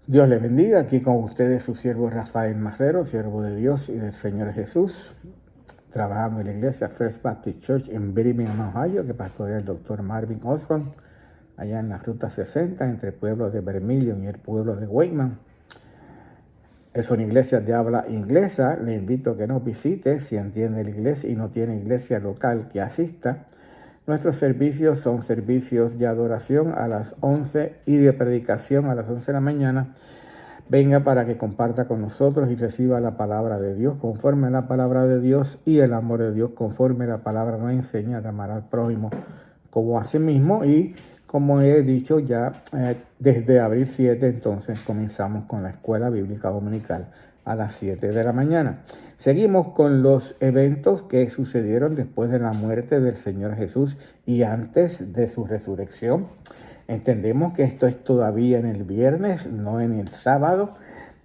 Dios le bendiga. Aquí con ustedes su siervo Rafael Marrero, siervo de Dios y del Señor Jesús, trabajando en la iglesia First Baptist Church en Birmingham, Ohio, que pastorea el doctor Marvin Osborne, allá en la Ruta 60, entre el pueblo de Vermilion y el pueblo de Wayman. Es una iglesia de habla inglesa. Le invito a que nos visite si entiende el inglés y no tiene iglesia local que asista. Nuestros servicios son servicios de adoración a las 11 y de predicación a las 11 de la mañana. Venga para que comparta con nosotros y reciba la palabra de Dios conforme a la palabra de Dios y el amor de Dios conforme la palabra nos enseña de amar al prójimo como a sí mismo. Y como he dicho ya, desde abril 7 entonces comenzamos con la escuela bíblica dominical a las 7 de la mañana. Seguimos con los eventos que sucedieron después de la muerte del Señor Jesús y antes de su resurrección. Entendemos que esto es todavía en el viernes, no en el sábado,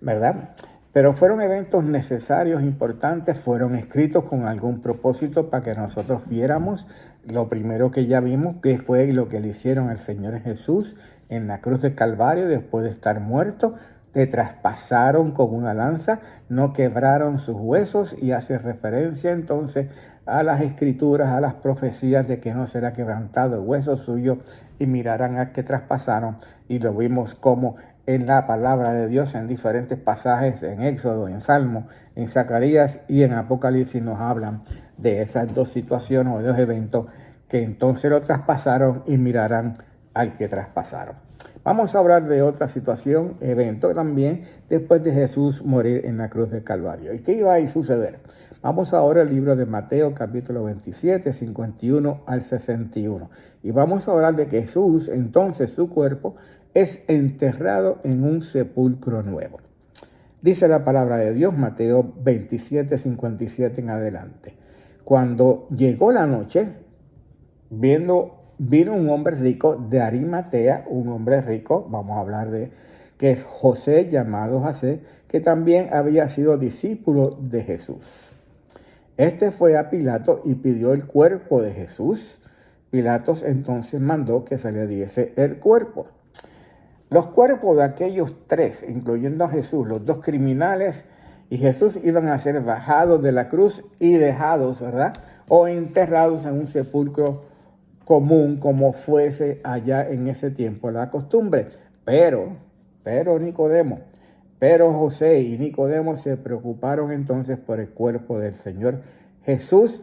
¿verdad? Pero fueron eventos necesarios, importantes, fueron escritos con algún propósito para que nosotros viéramos lo primero que ya vimos, que fue lo que le hicieron al Señor Jesús en la cruz del Calvario después de estar muerto. Le traspasaron con una lanza, no quebraron sus huesos, y hace referencia entonces a las escrituras, a las profecías de que no será quebrantado el hueso suyo, y mirarán al que traspasaron. Y lo vimos como en la palabra de Dios en diferentes pasajes, en Éxodo, en Salmo, en Zacarías y en Apocalipsis nos hablan de esas dos situaciones o dos eventos que entonces lo traspasaron y mirarán al que traspasaron. Vamos a hablar de otra situación, evento también, después de Jesús morir en la cruz del Calvario. ¿Y qué iba a suceder? Vamos ahora al libro de Mateo, capítulo 27, 51 al 61. Y vamos a hablar de que Jesús, entonces su cuerpo, es enterrado en un sepulcro nuevo. Dice la palabra de Dios, Mateo 27, 57 en adelante. Cuando llegó la noche, vino un hombre rico de Arimatea, un hombre rico, vamos a hablar de, que es José, llamado José, que también había sido discípulo de Jesús. Este fue a Pilato y pidió el cuerpo de Jesús. Pilatos entonces mandó que se le diese el cuerpo. Los cuerpos de aquellos tres, incluyendo a Jesús, los dos criminales y Jesús, iban a ser bajados de la cruz y dejados, ¿verdad? O enterrados en un sepulcro común, como fuese allá en ese tiempo la costumbre. Pero José y Nicodemo se preocuparon entonces por el cuerpo del Señor Jesús.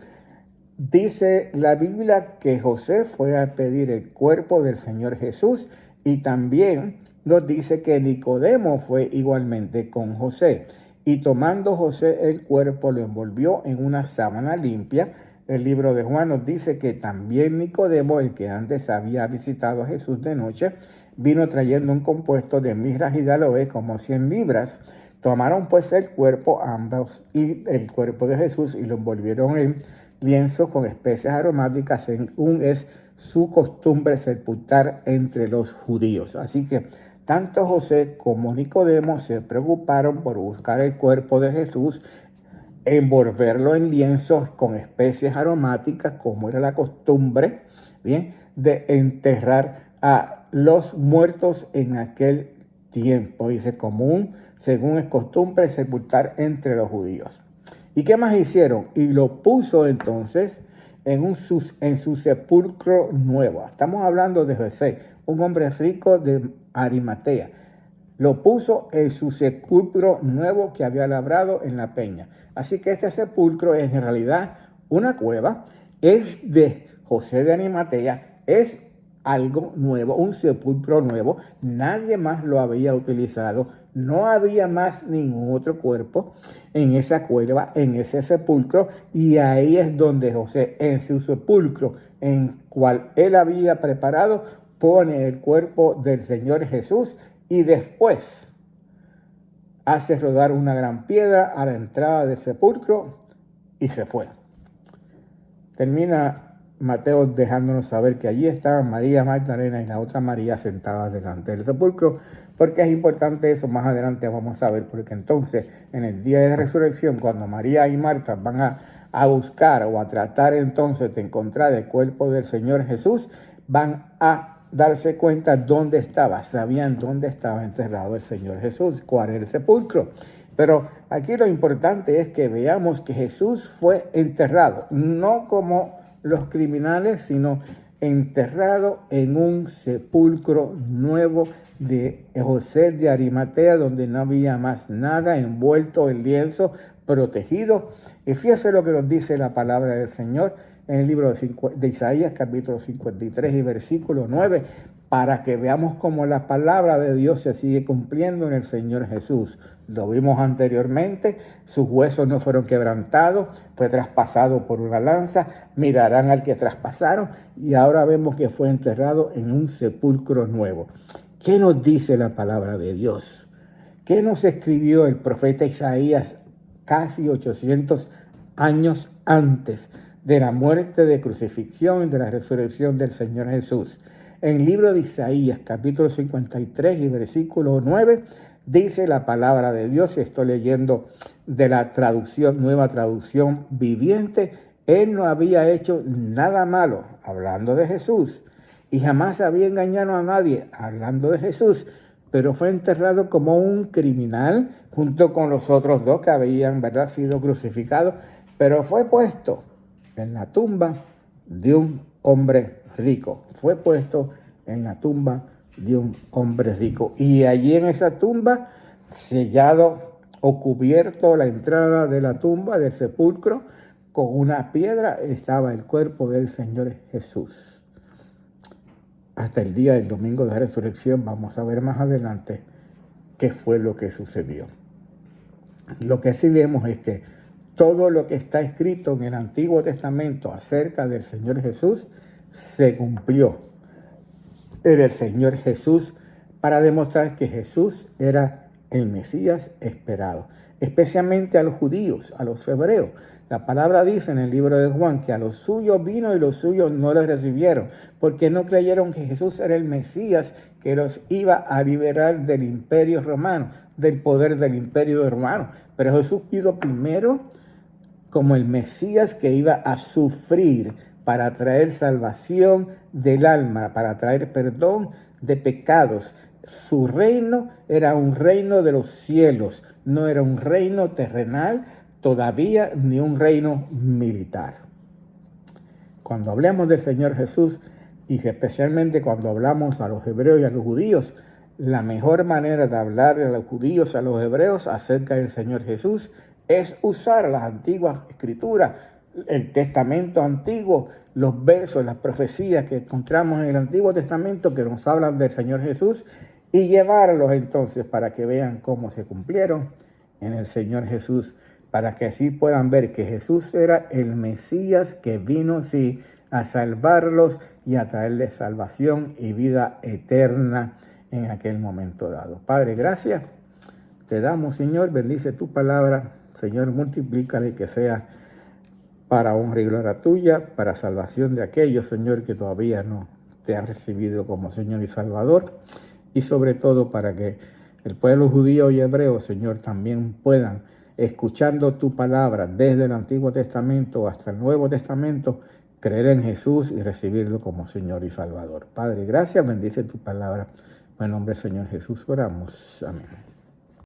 Dice la Biblia que José fue a pedir el cuerpo del Señor Jesús, y también nos dice que Nicodemo fue igualmente con José. Y tomando José el cuerpo, lo envolvió en una sábana limpia. El libro de Juan nos dice que también Nicodemo, el que antes había visitado a Jesús de noche, vino trayendo un compuesto de mirra y de aloe, como 100 libras. Tomaron pues el cuerpo ambos y el cuerpo de Jesús, y lo envolvieron en lienzo con especias aromáticas, según es su costumbre sepultar entre los judíos. Así que tanto José como Nicodemo se preocuparon por buscar el cuerpo de Jesús, envolverlo en lienzos con especies aromáticas, como era la costumbre, bien, de enterrar a los muertos en aquel tiempo. Dice, común, según es costumbre, sepultar entre los judíos. ¿Y qué más hicieron? Y lo puso entonces en su sepulcro nuevo. Estamos hablando de José, un hombre rico de Arimatea. Lo puso en su sepulcro nuevo que había labrado en la peña. Así que este sepulcro es en realidad una cueva, es de José de Arimatea, es algo nuevo, un sepulcro nuevo. Nadie más lo había utilizado, no había más ningún otro cuerpo en esa cueva, en ese sepulcro, y ahí es donde José, en su sepulcro, en cual él había preparado, pone el cuerpo del Señor Jesús, y después hace rodar una gran piedra a la entrada del sepulcro y se fue. Termina Mateo dejándonos saber que allí estaban María Magdalena y la otra María sentadas delante del sepulcro. Porque es importante eso, más adelante vamos a ver, porque entonces en el día de resurrección, cuando María y Marta van a buscar o a tratar entonces de encontrar el cuerpo del Señor Jesús, van a darse cuenta dónde estaba, sabían dónde estaba enterrado el Señor Jesús, cuál era el sepulcro. Pero aquí lo importante es que veamos que Jesús fue enterrado, no como los criminales, sino enterrado en un sepulcro nuevo de José de Arimatea, donde no había más nada, envuelto en lienzo, protegido. Y fíjese lo que nos dice la palabra del Señor en el libro de Isaías, capítulo 53 y versículo 9, para que veamos cómo la palabra de Dios se sigue cumpliendo en el Señor Jesús. Lo vimos anteriormente, sus huesos no fueron quebrantados, fue traspasado por una lanza, mirarán al que traspasaron, y ahora vemos que fue enterrado en un sepulcro nuevo. ¿Qué nos dice la palabra de Dios? ¿Qué nos escribió el profeta Isaías casi 800 años antes de la muerte, de crucifixión y de la resurrección del Señor Jesús? En el libro de Isaías, capítulo 53 y versículo 9, dice la palabra de Dios, y estoy leyendo de la traducción, nueva traducción viviente: Él no había hecho nada malo, hablando de Jesús, y jamás había engañado a nadie, hablando de Jesús, pero fue enterrado como un criminal junto con los otros dos que habían, ¿verdad?, sido crucificados, pero fue puesto en la tumba de un hombre rico. Fue puesto en la tumba de un hombre rico. Y allí en esa tumba, sellado o cubierto la entrada de la tumba, del sepulcro, con una piedra, estaba el cuerpo del Señor Jesús. Hasta el día del domingo de resurrección vamos a ver más adelante qué fue lo que sucedió. Lo que sí vemos es que todo lo que está escrito en el Antiguo Testamento acerca del Señor Jesús se cumplió en el Señor Jesús, para demostrar que Jesús era el Mesías esperado, especialmente a los judíos, a los hebreos. La palabra dice en el libro de Juan que a los suyos vino y los suyos no los recibieron, porque no creyeron que Jesús era el Mesías que los iba a liberar del imperio romano, del poder del imperio romano. Pero Jesús vino primero como el Mesías que iba a sufrir para traer salvación del alma, para traer perdón de pecados. Su reino era un reino de los cielos, no era un reino terrenal todavía, ni un reino militar. Cuando hablamos del Señor Jesús, y especialmente cuando hablamos a los hebreos y a los judíos, la mejor manera de hablar a los judíos, a los hebreos acerca del Señor Jesús es usar las antiguas escrituras, el Testamento antiguo, los versos, las profecías que encontramos en el Antiguo Testamento que nos hablan del Señor Jesús, y llevarlos entonces para que vean cómo se cumplieron en el Señor Jesús, para que así puedan ver que Jesús era el Mesías que vino sí a salvarlos y a traerles salvación y vida eterna en aquel momento dado. Padre, gracias te damos, Señor, bendice tu palabra, Señor, multiplícala y que sea para honra y gloria tuya, para salvación de aquellos, Señor, que todavía no te han recibido como Señor y Salvador, y sobre todo para que el pueblo judío y hebreo, Señor, también puedan, escuchando tu palabra desde el Antiguo Testamento hasta el Nuevo Testamento, creer en Jesús y recibirlo como Señor y Salvador. Padre, gracias, bendice tu palabra. En nombre del Señor Jesús oramos. Amén.